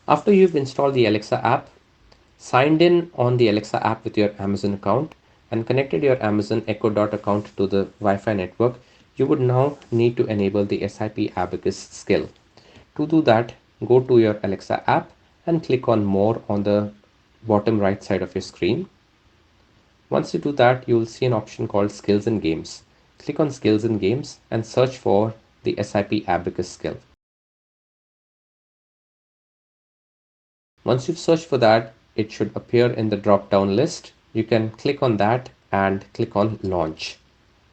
After you've installed the Alexa app, signed in on the Alexa app with your Amazon account, and connected your Amazon Echo Dot account to the Wi-Fi network, you would now need to enable the SIP Abacus skill. To do that, go to your Alexa app and click on More on the bottom right side of your screen. Once you do that, you will see an option called Skills and Games. Click on Skills and Games and search for the SIP Abacus skill. Once you've searched for that, it should appear in the drop-down list. You can click on that and click on Launch.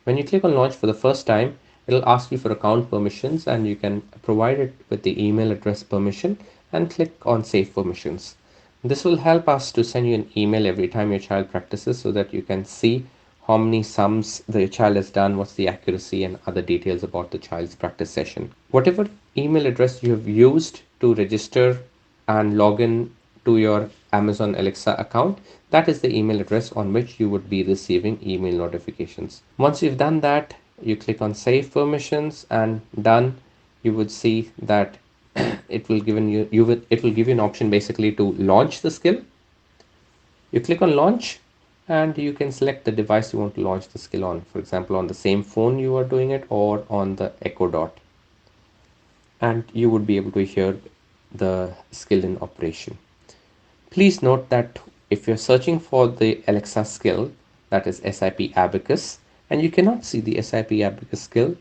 When you click on Launch for the first time, it'll ask you for account permissions, and you can provide it with the email address permission and click on Save Permissions. This will help us to send you an email every time your child practices so that you can see how many sums the child has done, what's the accuracy, and other details about the child's practice session. Whatever email address you have used to register and log in to your Amazon Alexa account, that is the email address on which you would be receiving email notifications. Once you've done that, you click on Save Permissions and done. You would see that it will give you an option basically to launch the skill. You click on Launch and you can select the device you want to launch the skill on. For example, on the same phone you are doing it, or on the Echo Dot, and you would be able to hear the skill in operation. Please note that if you're searching for the Alexa skill, that is SIP Abacus, and you cannot see the SIP Abacus skill,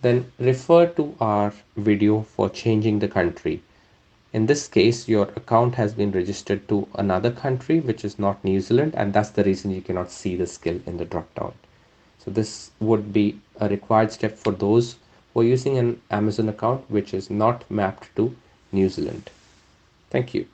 then refer to our video for changing the country. In this case, your account has been registered to another country, which is not New Zealand, and that's the reason you cannot see the skill in the drop-down. So this would be a required step for those who are using an Amazon account which is not mapped to New Zealand. Thank you.